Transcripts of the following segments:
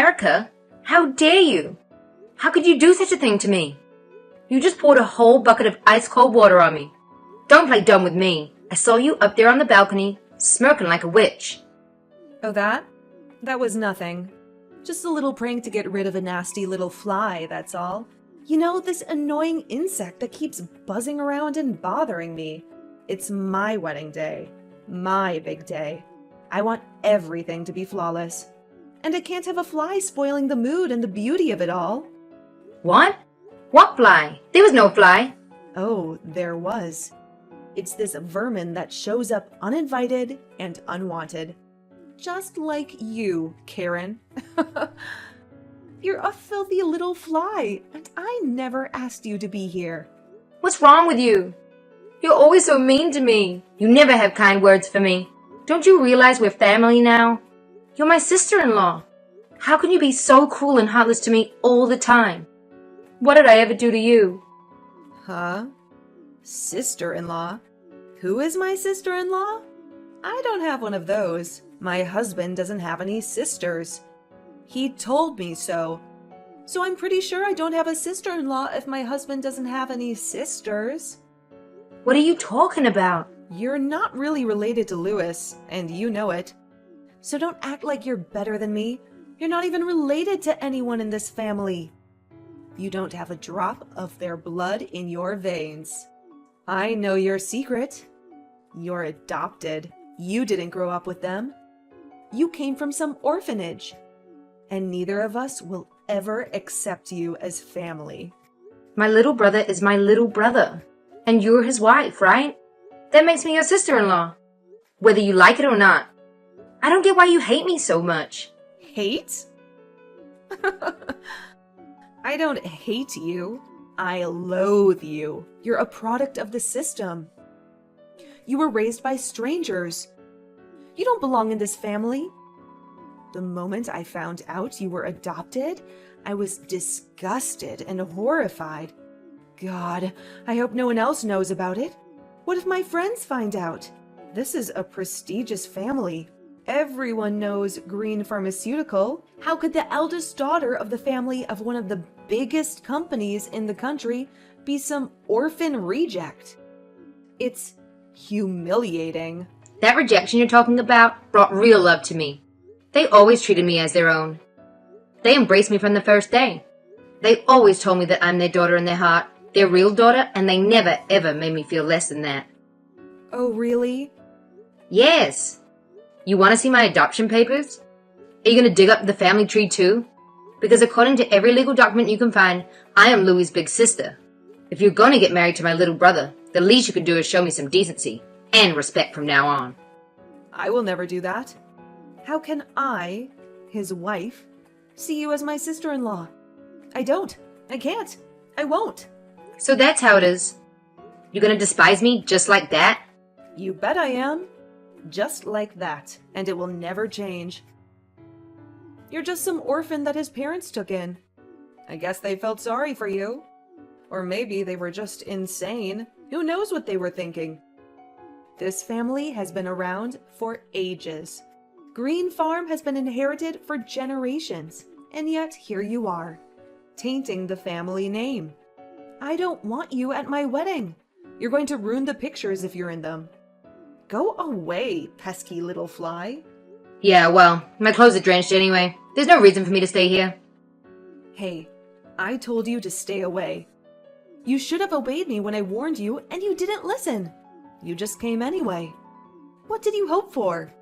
Erica, how dare you? How could you do such a thing to me? You just poured a whole bucket of ice-cold water on me. Don't play dumb with me. I saw you up there on the balcony, smirking like a witch. Oh, that? That was nothing. Just a little prank to get rid of a nasty little fly, that's all. You know, this annoying insect that keeps buzzing around and bothering me. It's my wedding day. My big day. I want everything to be flawless. And I can't have a fly spoiling the mood and the beauty of it all. What? What fly? There was no fly. Oh, there was. It's this vermin that shows up uninvited and unwanted. Just like you, Karen. You're a filthy little fly, and I never asked you to be here. What's wrong with you? You're always so mean to me. You never have kind words for me. Don't you realize we're family now? You're my sister-in-law. How can you be so cruel and heartless to me all the time? What did I ever do to you? Huh? Sister-in-law? Who is my sister-in-law? I don't have one of those. My husband doesn't have any sisters. He told me so. So I'm pretty sure I don't have a sister-in-law if my husband doesn't have any sisters. What are you talking about? You're not really related to Louis, and you know it. So don't act like you're better than me. You're not even related to anyone in this family. You don't have a drop of their blood in your veins. I know your secret. You're adopted. You didn't grow up with them. You came from some orphanage. And neither of us will ever accept you as family. My little brother is my little brother. And you're his wife, right? That makes me your sister-in-law. Whether you like it or not. I don't get why you hate me so much. Hate? I don't hate you. I loathe you. You're a product of the system. You were raised by strangers. You don't belong in this family. The moment I found out you were adopted, I was disgusted and horrified. God, I hope no one else knows about it. What if my friends find out? This is a prestigious family. Everyone knows Green Pharmaceutical. How could the eldest daughter of the family of one of the biggest companies in the country be some orphan reject? It's humiliating. That rejection you're talking about brought real love to me. They always treated me as their own. They embraced me from the first day. They always told me that I'm their daughter in their heart, their real daughter, and they never ever made me feel less than that. Oh, really? Yes. You want to see my adoption papers? Are you going to dig up the family tree too? Because according to every legal document you can find, I am Louis' big sister. If you're going to get married to my little brother, the least you can do is show me some decency and respect from now on. I will never do that. How can I, his wife, see you as my sister-in-law? I don't. I can't. I won't. So that's how it is. You're going to despise me just like that? You bet I am. Just like that. And it will never change. You're just some orphan that his parents took in. I guess they felt sorry for you. Or maybe they were just insane. Who knows what they were thinking? This family has been around for ages. Green Farm has been inherited for generations, and yet here you are, tainting the family name. I don't want you at my wedding. You're going to ruin the pictures if you're in them. Go away, pesky little fly. Yeah, well, my clothes are drenched anyway. There's no reason for me to stay here. Hey, I told you to stay away. You should have obeyed me when I warned you, and you didn't listen. You just came anyway. What did you hope for?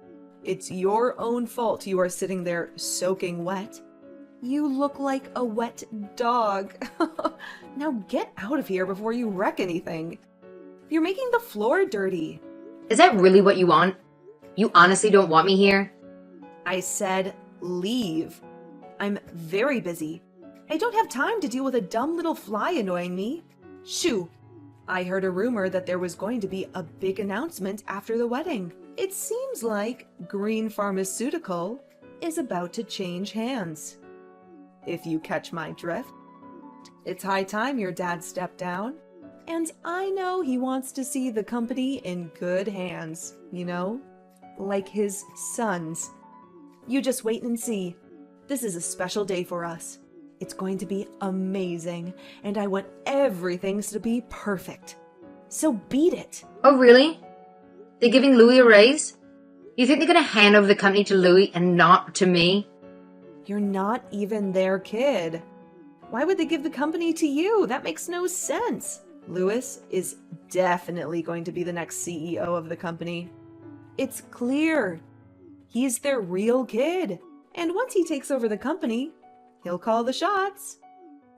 It's your own fault you are sitting there soaking wet. You look like a wet dog. Now get out of here before you wreck anything. You're making the floor dirty. Is that really what you want? You honestly don't want me here? I said leave. I'm very busy. I don't have time to deal with a dumb little fly annoying me. Shoo! I heard a rumor that there was going to be a big announcement after the wedding. It seems like Green Pharmaceutical is about to change hands. If you catch my drift, it's high time your dad stepped down. And I know he wants to see the company in good hands, you know? Like his sons. You just wait and see. This is a special day for us. It's going to be amazing, and I want everything to be perfect. So beat it. Oh, really? They're giving Louis a raise? You think they're going to hand over the company to Louis and not to me? You're not even their kid. Why would they give the company to you? That makes no sense. Louis is definitely going to be the next CEO of the company. It's clear. He's their real kid. And once he takes over the company, he'll call the shots.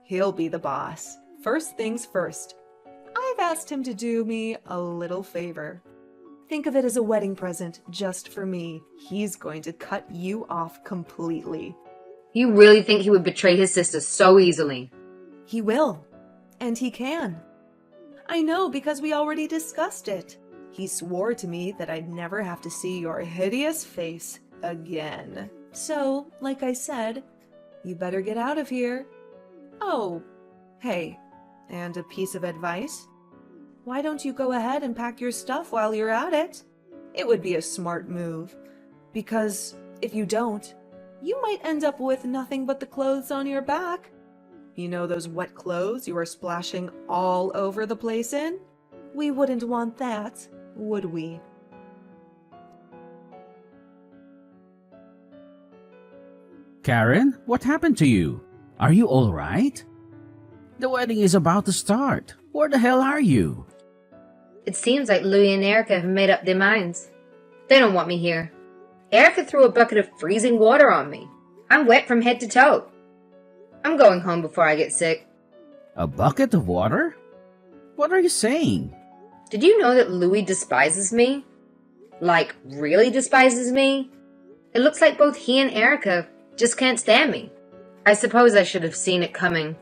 He'll be the boss. First things first. I've asked him to do me a little favor. Think of it as a wedding present just for me. He's going to cut you off completely. You really think he would betray his sister so easily? He will. And he can. I know because we already discussed it. He swore to me that I'd never have to see your hideous face again. So, like I said, you better get out of here. Oh, hey, and a piece of advice? Why don't you go ahead and pack your stuff while you're at it? It would be a smart move, because if you don't, you might end up with nothing but the clothes on your back. You know those wet clothes you are splashing all over the place in? We wouldn't want that, would we? Karen, what happened to you? Are you all right? The wedding is about to start. Where the hell are you? It seems like Louis and Erica have made up their minds. They don't want me here. Erica threw a bucket of freezing water on me. I'm wet from head to toe. I'm going home before I get sick. A bucket of water? What are you saying? Did you know that Louis despises me? Like, really despises me? It looks like both he and Erica just can't stand me. I suppose I should have seen it coming.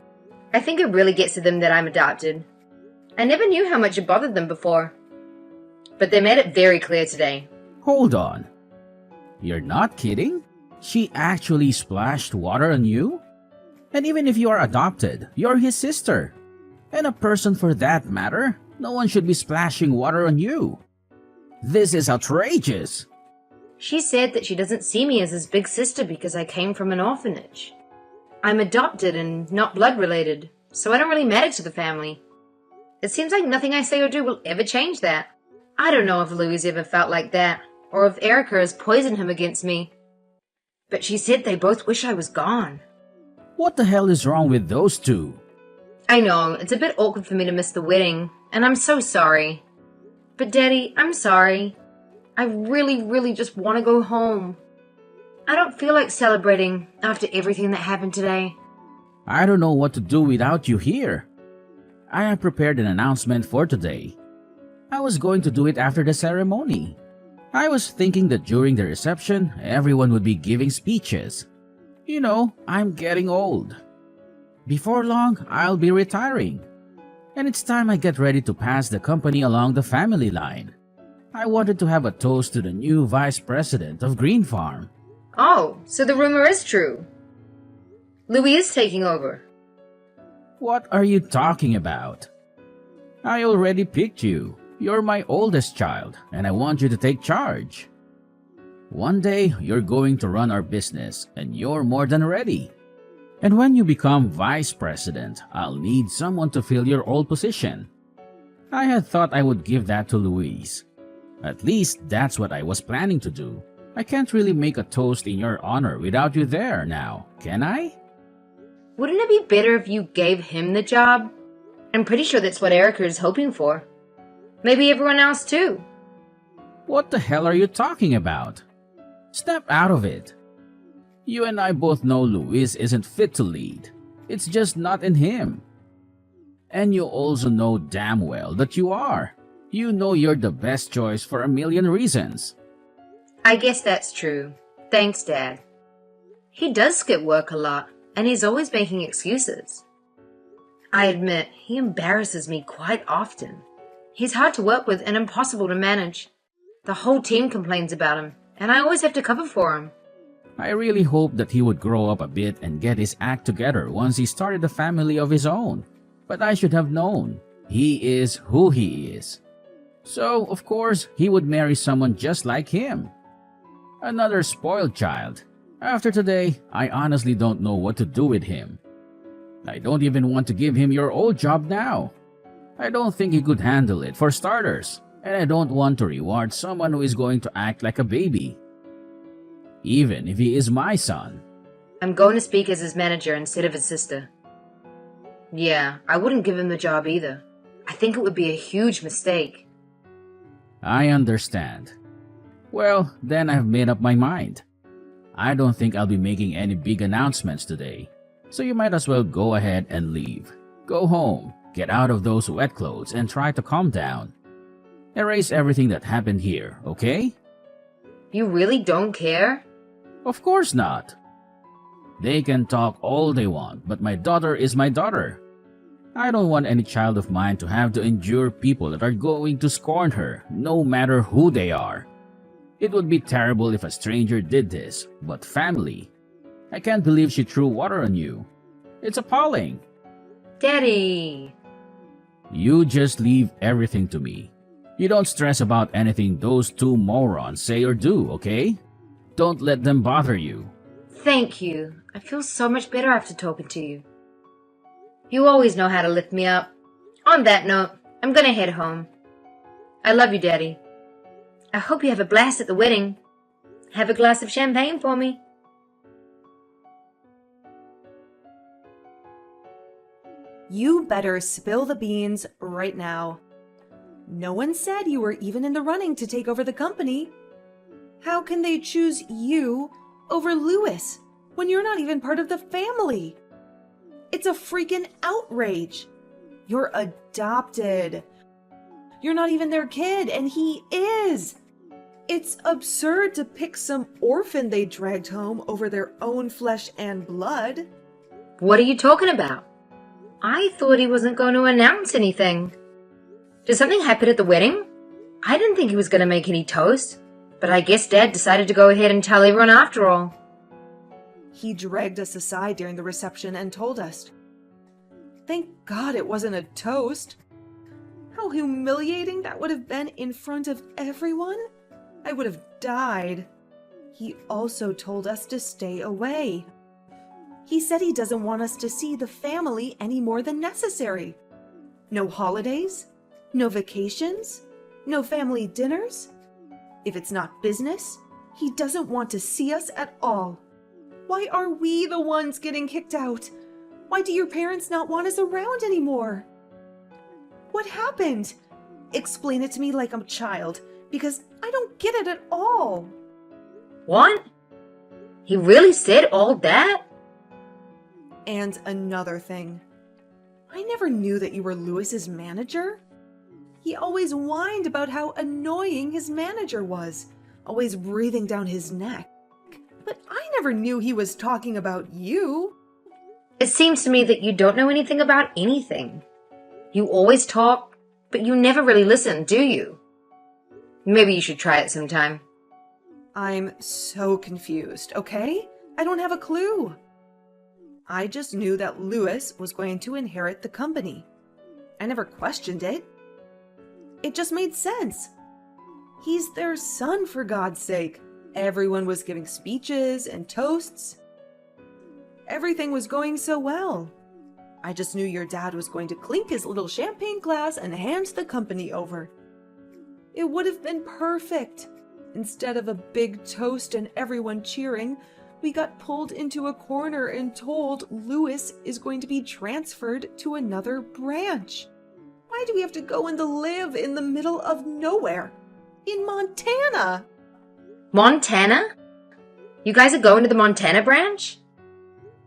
I think it really gets to them that I'm adopted. I never knew how much it bothered them before. But they made it very clear today. Hold on. You're not kidding? She actually splashed water on you? And even if you are adopted, you're his sister. And a person for that matter, no one should be splashing water on you. This is outrageous. She said that she doesn't see me as his big sister because I came from an orphanage. I'm adopted and not blood related, so I don't really matter to the family. It seems like nothing I say or do will ever change that. I don't know if Louis ever felt like that, or if Erica has poisoned him against me. But she said they both wish I was gone. What the hell is wrong with those two? I know, it's a bit awkward for me to miss the wedding, and I'm so sorry. But Daddy, I'm sorry. I really just want to go home. I don't feel like celebrating after everything that happened today. I don't know what to do without you here. I have prepared an announcement for today. I was going to do it after the ceremony. I was thinking that during the reception, everyone would be giving speeches. You know, I'm getting old. Before long, I'll be retiring. And it's time I get ready to pass the company along the family line. I wanted to have a toast to the new vice president of Green Farm. Oh, so the rumor is true. Louis is taking over. What are you talking about? I already picked you. You're my oldest child, and I want you to take charge. One day, you're going to run our business, and you're more than ready. And when you become vice president, I'll need someone to fill your old position. I had thought I would give that to Louise. At least that's what I was planning to do. I can't really make a toast in your honor without you there now, can I? Wouldn't it be better if you gave him the job? I'm pretty sure that's what Erica is hoping for. Maybe everyone else too. What the hell are you talking about? Step out of it. You and I both know Louis isn't fit to lead. It's just not in him. And you also know damn well that you are. You know you're the best choice for a million reasons. I guess that's true. Thanks, Dad. He does skip work a lot, and he's always making excuses. I admit, he embarrasses me quite often. He's hard to work with and impossible to manage. The whole team complains about him, and I always have to cover for him. I really hoped that he would grow up a bit and get his act together once he started a family of his own. But I should have known. He is who he is. So, of course, he would marry someone just like him. Another spoiled child. After today, I honestly don't know what to do with him. I don't even want to give him your old job now. I don't think he could handle it, for starters, and I don't want to reward someone who is going to act like a baby, even if he is my son. I'm going to speak as his manager instead of his sister. Yeah, I wouldn't give him the job either. I think it would be a huge mistake. I understand. Well, then I've made up my mind. I don't think I'll be making any big announcements today, so you might as well go ahead and leave. Go home, get out of those wet clothes, and try to calm down. Erase everything that happened here, okay? You really don't care? Of course not. They can talk all they want, but my daughter is my daughter. I don't want any child of mine to have to endure people that are going to scorn her, no matter who they are. It would be terrible if a stranger did this, but family. I can't believe she threw water on you. It's appalling. Daddy! You just leave everything to me. You don't stress about anything those two morons say or do, okay? Don't let them bother you. Thank you. I feel so much better after talking to you. You always know how to lift me up. On that note, I'm gonna head home. I love you, Daddy. I hope you have a blast at the wedding. Have a glass of champagne for me. You better spill the beans right now. No one said you were even in the running to take over the company. How can they choose you over Louis when you're not even part of the family? It's a freaking outrage. You're adopted. You're not even their kid, and he is. It's absurd to pick some orphan they dragged home over their own flesh and blood. What are you talking about? I thought he wasn't going to announce anything. Did something happen at the wedding? I didn't think he was going to make any toast, but I guess Dad decided to go ahead and tell everyone after all. He dragged us aside during the reception and told us. Thank God it wasn't a toast. How humiliating that would have been in front of everyone. I would have died. He also told us to stay away. He said he doesn't want us to see the family any more than necessary. No holidays, no vacations, no family dinners. If it's not business, he doesn't want to see us at all. Why are we the ones getting kicked out? Why do your parents not want us around anymore? What happened? Explain it to me like I'm a child, because I don't get it at all. What? He really said all that? And another thing. I never knew that you were Louis's manager. He always whined about how annoying his manager was, always breathing down his neck. But I never knew he was talking about you. It seems to me that you don't know anything about anything. You always talk, but you never really listen, do you? Maybe you should try it sometime. I'm so confused, okay? I don't have a clue. I just knew that Louis was going to inherit the company. I never questioned it. It just made sense. He's their son, for God's sake. Everyone was giving speeches and toasts. Everything was going so well. I just knew your dad was going to clink his little champagne glass and hand the company over. It would have been perfect. Instead of a big toast and everyone cheering, we got pulled into a corner and told Louis is going to be transferred to another branch. Why do we have to go and live in the middle of nowhere? In Montana? Montana? You guys are going to the Montana branch?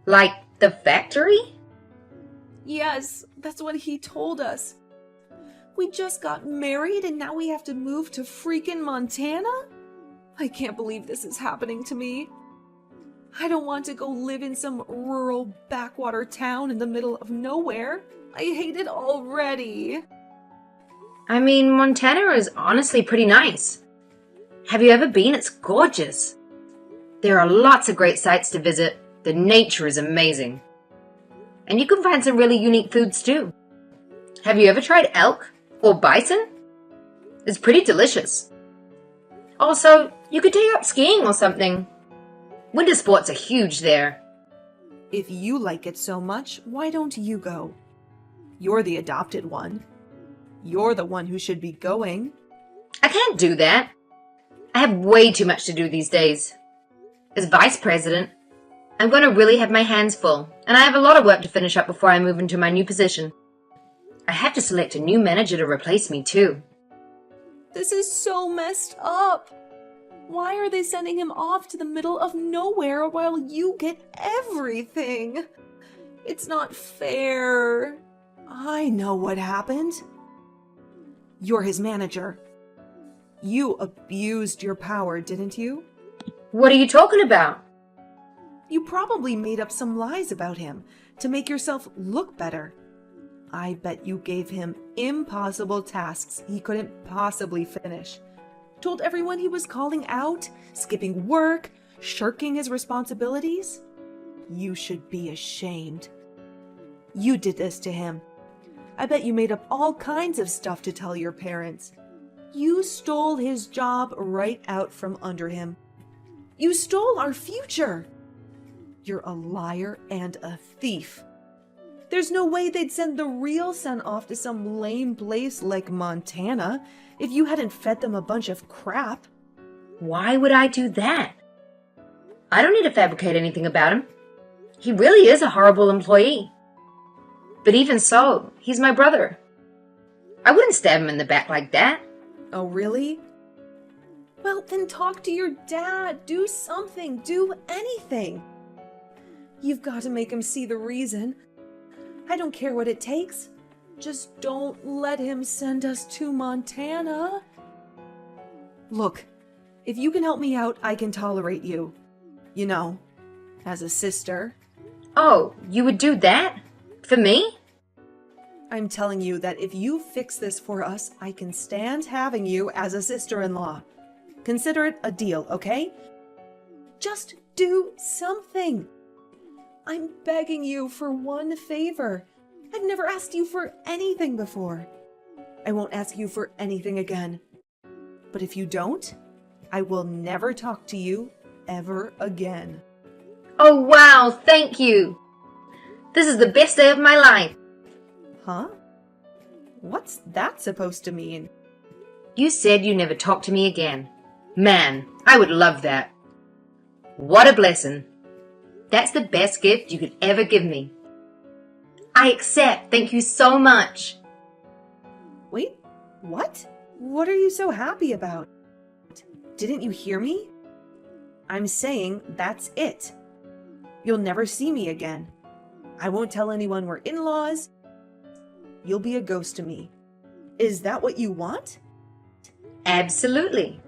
Like the factory? Yes, that's what he told us. We just got married and now we have to move to freaking Montana? I can't believe this is happening to me. I don't want to go live in some rural backwater town in the middle of nowhere. I hate it already. I mean, Montana is honestly pretty nice. Have you ever been? It's gorgeous. There are lots of great sites to visit. The nature is amazing. And you can find some really unique foods too. Have you ever tried elk or bison? It's pretty delicious. Also, you could take up skiing or something. Winter sports are huge there. If you like it so much, why don't you go? You're the adopted one. You're the one who should be going. I can't do that. I have way too much to do these days. As vice president, I'm going to really have my hands full, and I have a lot of work to finish up before I move into my new position. I have to select a new manager to replace me, too. This is so messed up. Why are they sending him off to the middle of nowhere while you get everything? It's not fair. I know what happened. You're his manager. You abused your power, didn't you? What are you talking about? You probably made up some lies about him to make yourself look better. I bet you gave him impossible tasks he couldn't possibly finish. Told everyone he was calling out, skipping work, shirking his responsibilities. You should be ashamed. You did this to him. I bet you made up all kinds of stuff to tell your parents. You stole his job right out from under him. You stole our future. You're a liar and a thief. There's no way they'd send the real son off to some lame place like Montana if you hadn't fed them a bunch of crap. Why would I do that? I don't need to fabricate anything about him. He really is a horrible employee. But even so, he's my brother. I wouldn't stab him in the back like that. Oh, really? Well, then talk to your dad. Do something. Do anything. You've got to make him see the reason. I don't care what it takes. Just don't let him send us to Montana. Look, if you can help me out, I can tolerate you. You know, as a sister. Oh, you would do that? For me? I'm telling you that if you fix this for us, I can stand having you as a sister-in-law. Consider it a deal, okay? Just do something. I'm begging you for one favor. I've never asked you for anything before. I won't ask you for anything again. But if you don't, I will never talk to you ever again. Oh, wow, thank you. This is the best day of my life. Huh? What's that supposed to mean? You said you never talk to me again. Man, I would love that. What a blessing. That's the best gift you could ever give me. I accept. Thank you so much. Wait, what? What are you so happy about? Didn't you hear me? I'm saying that's it. You'll never see me again. I won't tell anyone we're in-laws. You'll be a ghost to me. Is that what you want? Absolutely.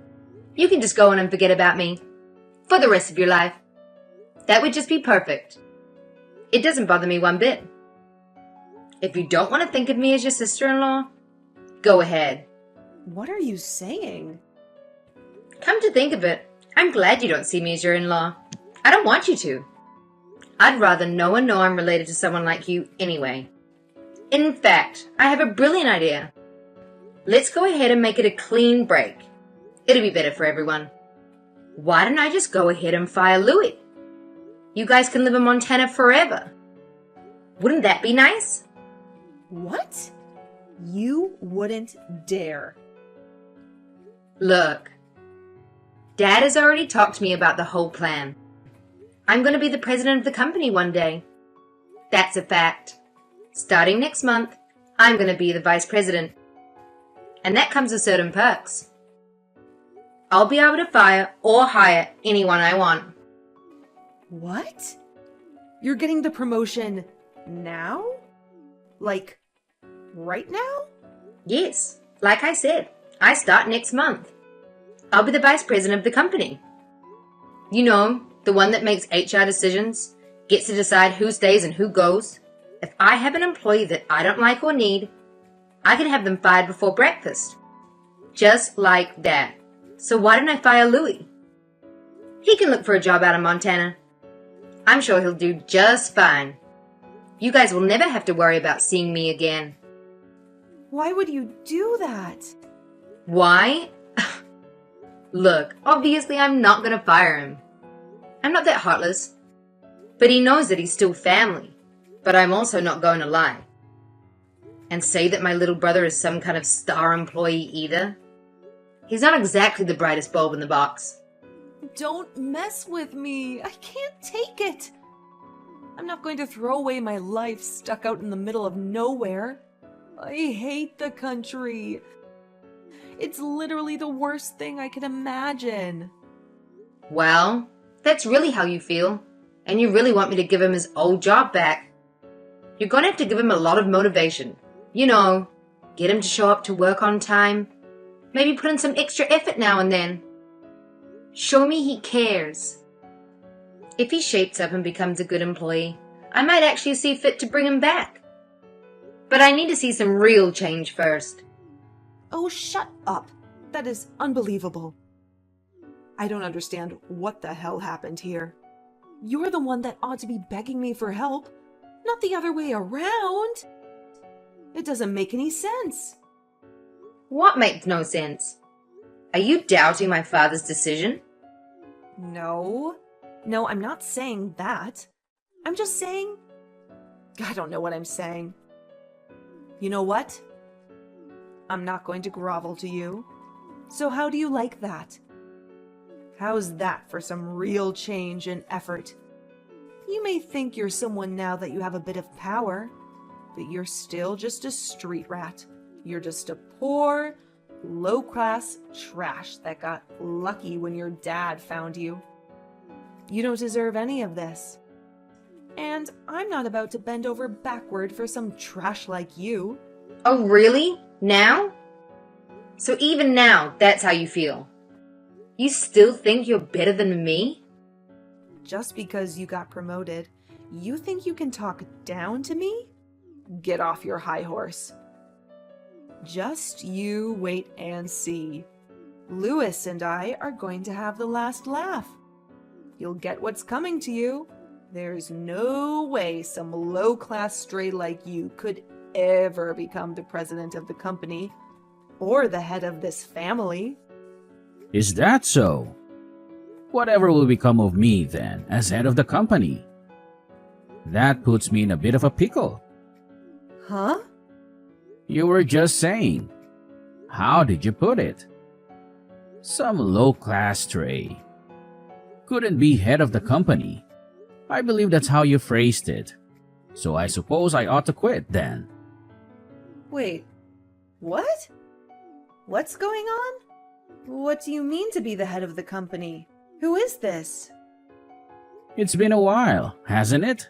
You can just go on and forget about me. For the rest of your life. That would just be perfect. It doesn't bother me one bit. If you don't want to think of me as your sister-in-law, go ahead. What are you saying? Come to think of it, I'm glad you don't see me as your in-law. I don't want you to. I'd rather no one know I'm related to someone like you anyway. In fact, I have a brilliant idea. Let's go ahead and make it a clean break. It'll be better for everyone. Why don't I just go ahead and fire Louis? You guys can live in Montana forever. Wouldn't that be nice? What? You wouldn't dare. Look, Dad has already talked to me about the whole plan. I'm going to be the president of the company one day. That's a fact. Starting next month, I'm going to be the vice president. And that comes with certain perks. I'll be able to fire or hire anyone I want. What? You're getting the promotion now? Like, right now? Yes, like I said, I start next month. I'll be the vice president of the company. You know, the one that makes HR decisions, gets to decide who stays and who goes. If I have an employee that I don't like or need, I can have them fired before breakfast. Just like that. So why don't I fire Louis? He can look for a job out in Montana. I'm sure he'll do just fine. You guys will never have to worry about seeing me again. Why would you do that? Why? Look, obviously I'm not going to fire him. I'm not that heartless. But he knows that he's still family. But I'm also not going to lie. And say that my little brother is some kind of star employee either. He's not exactly the brightest bulb in the box. Don't mess with me. I can't take it. I'm not going to throw away my life stuck out in the middle of nowhere. I hate the country. It's literally the worst thing I can imagine. Well, that's really how you feel. And you really want me to give him his old job back. You're going to have to give him a lot of motivation. You know, get him to show up to work on time. Maybe put in some extra effort now and then. Show me he cares. If he shapes up and becomes a good employee, I might actually see fit to bring him back. But I need to see some real change first. Oh, shut up. That is unbelievable. I don't understand what the hell happened here. You're the one that ought to be begging me for help, not the other way around. It doesn't make any sense. What makes no sense? Are you doubting my father's decision? No, I'm not saying that. I'm just saying... I don't know what I'm saying. You know what? I'm not going to grovel to you. So how do you like that? How's that for some real change and effort? You may think you're someone now that you have a bit of power, but you're still just a street rat. You're just a poor, low-class trash that got lucky when your dad found you. You don't deserve any of this. And I'm not about to bend over backward for some trash like you. Oh, really? Now? So even now, that's how you feel? You still think you're better than me? Just because you got promoted, you think you can talk down to me? Get off your high horse. Just you wait and see. Lewis and I are going to have the last laugh. You'll get what's coming to you. There's no way some low-class stray like you could ever become the president of the company or the head of this family. Is that so? Whatever will become of me then as head of the company? That puts me in a bit of a pickle. Huh? You were just saying. How did you put it? Some low-class stray couldn't be head of the company. I believe that's how you phrased it. So I suppose I ought to quit then. Wait, what? What's going on? What do you mean to be the head of the company? Who is this? It's been a while, hasn't it?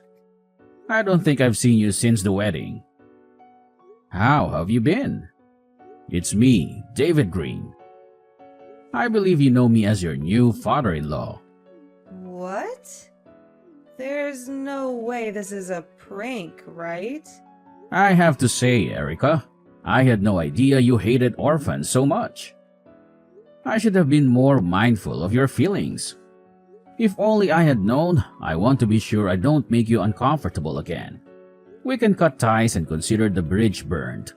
I don't think I've seen you since the wedding. How have you been? It's me, David Green. I believe you know me as your new father-in-law. What? There's no way this is a prank, right? I have to say, Erica, I had no idea you hated orphans so much. I should have been more mindful of your feelings. If only I had known, I want to be sure I don't make you uncomfortable again. We can cut ties and consider the bridge burned.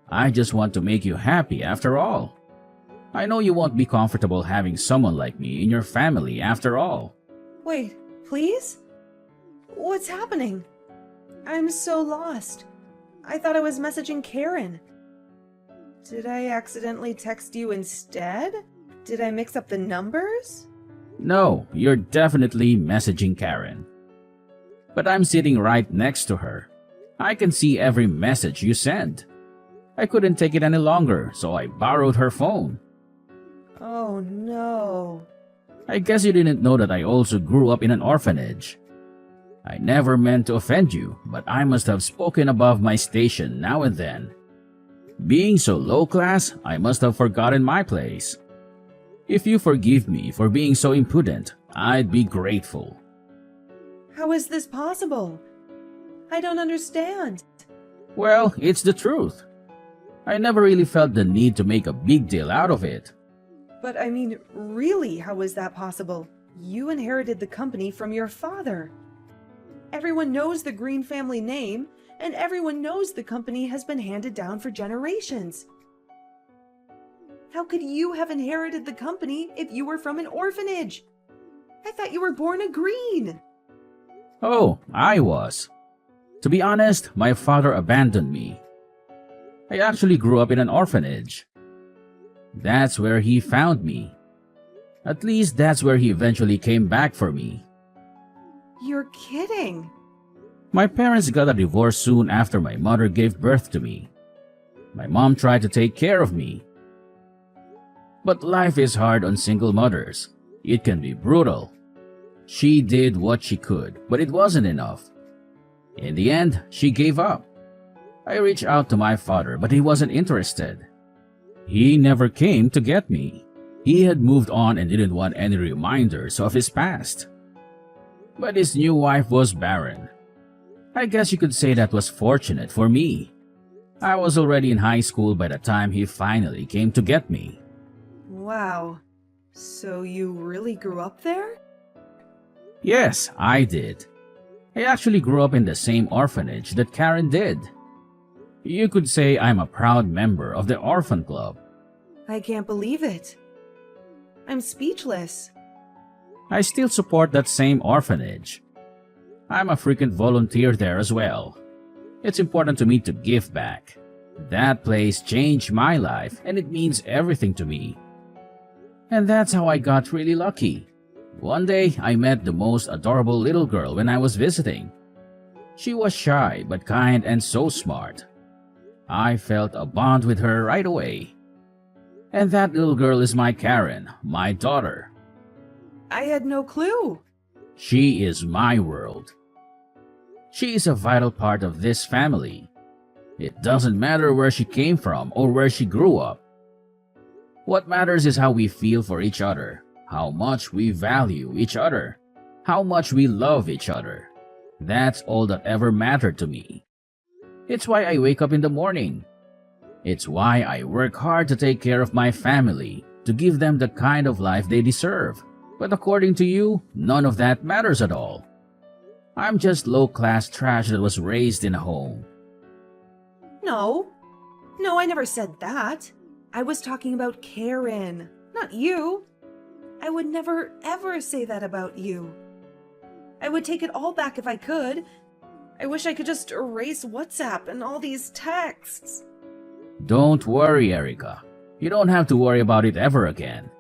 I just want to make you happy after all. I know you won't be comfortable having someone like me in your family after all. Wait, please? What's happening? I'm so lost. I thought I was messaging Karen. Did I accidentally text you instead? Did I mix up the numbers? No, you're definitely messaging Karen. But I'm sitting right next to her. I can see every message you send. I couldn't take it any longer, so I borrowed her phone. Oh no. I guess you didn't know that I also grew up in an orphanage. I never meant to offend you, but I must have spoken above my station now and then. Being so low class, I must have forgotten my place. If you forgive me for being so impudent, I'd be grateful. How is this possible? I don't understand. Well, it's the truth. I never really felt the need to make a big deal out of it. But I mean, really, how is that possible? You inherited the company from your father. Everyone knows the Green family name, and everyone knows the company has been handed down for generations. How could you have inherited the company if you were from an orphanage? I thought you were born a green. Oh, I was. To be honest, my father abandoned me. I actually grew up in an orphanage. That's where he found me. At least that's where he eventually came back for me. You're kidding. My parents got a divorce soon after my mother gave birth to me. My mom tried to take care of me. But life is hard on single mothers. It can be brutal. She did what she could, but it wasn't enough. In the end, she gave up. I reached out to my father, but he wasn't interested. He never came to get me. He had moved on and didn't want any reminders of his past. But his new wife was barren. I guess you could say that was fortunate for me. I was already in high school by the time he finally came to get me. Wow. So you really grew up there? Yes, I did. I actually grew up in the same orphanage that Karen did. You could say I'm a proud member of the orphan club. I can't believe it. I'm speechless. I still support that same orphanage. I'm a frequent volunteer there as well. It's important to me to give back. That place changed my life and it means everything to me. And that's how I got really lucky. One day, I met the most adorable little girl when I was visiting. She was shy but kind and so smart. I felt a bond with her right away. And that little girl is my Karen, my daughter. I had no clue. She is my world. She is a vital part of this family. It doesn't matter where she came from or where she grew up. What matters is how we feel for each other, how much we value each other, how much we love each other. That's all that ever mattered to me. It's why I wake up in the morning. It's why I work hard to take care of my family, to give them the kind of life they deserve. But according to you, none of that matters at all. I'm just low-class trash that was raised in a home. No, I never said that. I was talking about Karen, not you. I would never, ever say that about you. I would take it all back if I could. I wish I could just erase WhatsApp and all these texts. Don't worry, Erica. You don't have to worry about it ever again.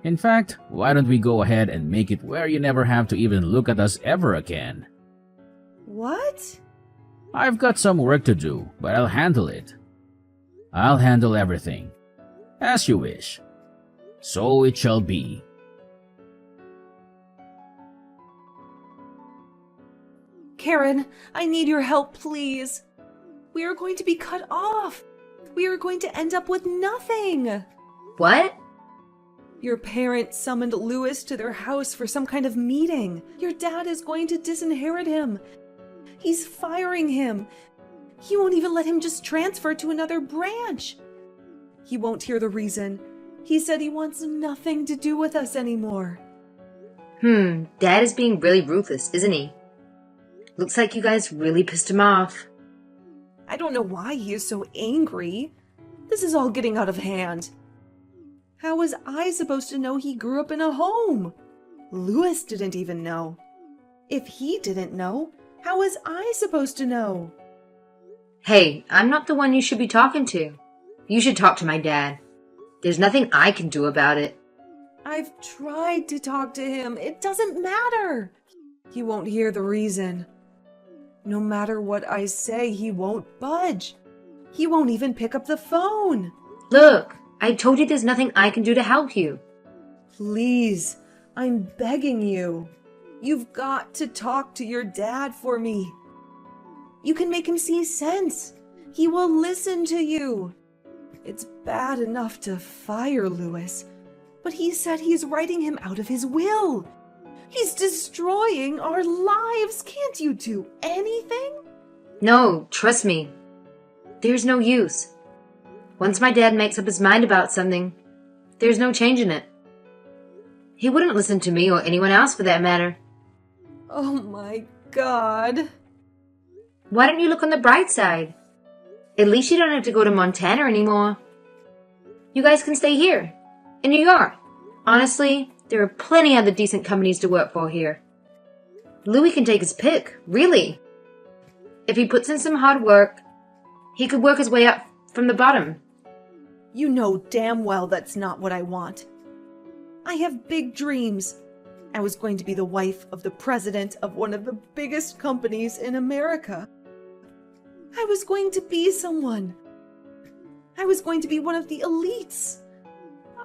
In fact, why don't we go ahead and make it where you never have to even look at us ever again? What? I've got some work to do, but I'll handle it. I'll handle everything. As you wish. So it shall be. Karen, I need your help, please. We are going to be cut off. We are going to end up with nothing. What? Your parents summoned Louis to their house for some kind of meeting. Your dad is going to disinherit him. He's firing him. He won't even let him just transfer to another branch. He won't hear the reason. He said he wants nothing to do with us anymore. Dad is being really ruthless, isn't he? Looks like you guys really pissed him off. I don't know why he is so angry. This is all getting out of hand. How was I supposed to know he grew up in a home? Louis didn't even know. If he didn't know, how was I supposed to know? Hey, I'm not the one you should be talking to. You should talk to my dad. There's nothing I can do about it. I've tried to talk to him. It doesn't matter. He won't hear the reason. No matter what I say, he won't budge. He won't even pick up the phone. Look, I told you there's nothing I can do to help you. Please, I'm begging you. You've got to talk to your dad for me. You can make him see sense. He will listen to you. It's bad enough to fire Louis, but he said he's writing him out of his will. He's destroying our lives. Can't you do anything? No, trust me. There's no use. Once my dad makes up his mind about something, there's no changing it. He wouldn't listen to me or anyone else for that matter. Oh my God. Why don't you look on the bright side? At least you don't have to go to Montana anymore. You guys can stay here, in New York. Honestly, There are plenty other decent companies to work for here. Louis can take his pick, really. If he puts in some hard work, he could work his way up from the bottom. You know damn well that's not what I want. I have big dreams. I was going to be the wife of the president of one of the biggest companies in America. I was going to be someone. I was going to be one of the elites.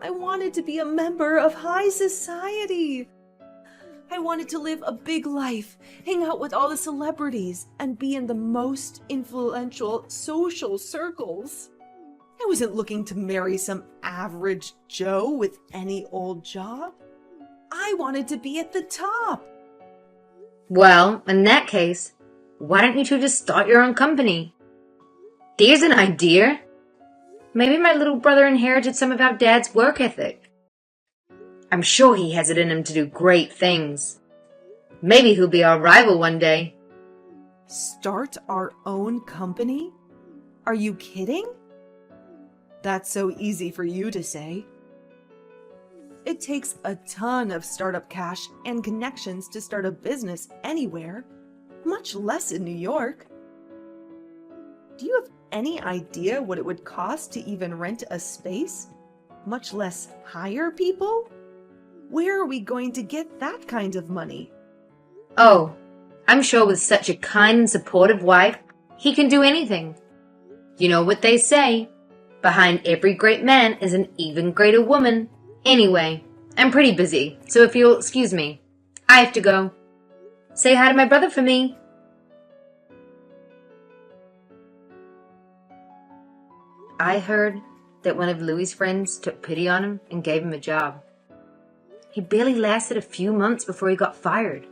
I wanted to be a member of high society. I wanted to live a big life, hang out with all the celebrities, and be in the most influential social circles. I wasn't looking to marry some average Joe with any old job. I wanted to be at the top. Well, in that case, why don't you two just start your own company? There's an idea. Maybe my little brother inherited some of our dad's work ethic. I'm sure he has it in him to do great things. Maybe he'll be our rival one day. Start our own company? Are you kidding? That's so easy for you to say. It takes a ton of startup cash and connections to start a business anywhere, much less in New York. Do you have any idea what it would cost to even rent a space, much less hire people? Where are we going to get that kind of money? Oh, I'm sure with such a kind and supportive wife, he can do anything. You know what they say, behind every great man is an even greater woman. Anyway, I'm pretty busy, so if you'll excuse me, I have to go. Say hi to my brother for me. I heard that one of Louis' friends took pity on him and gave him a job. He barely lasted a few months before he got fired.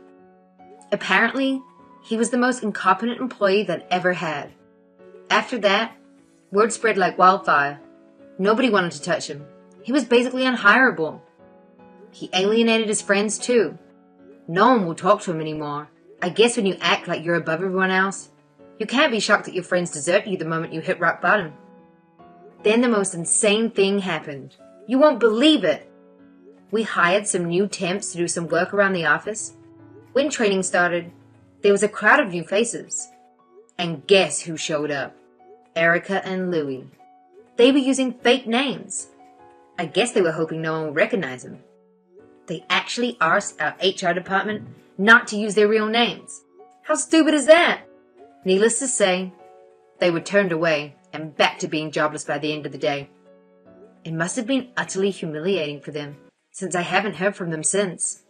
Apparently, he was the most incompetent employee that ever had. After that, word spread like wildfire. Nobody wanted to touch him. He was basically unhireable. He alienated his friends too. No one will talk to him anymore. I guess when you act like you're above everyone else, you can't be shocked that your friends desert you the moment you hit rock bottom. Then the most insane thing happened. You won't believe it. We hired some new temps to do some work around the office. When training started, there was a crowd of new faces. And guess who showed up? Erica and Louie. They were using fake names. I guess they were hoping no one would recognize them. They actually asked our HR department not to use their real names. How stupid is that? Needless to say, they were turned away and back to being jobless by the end of the day. It must have been utterly humiliating for them, since I haven't heard from them since.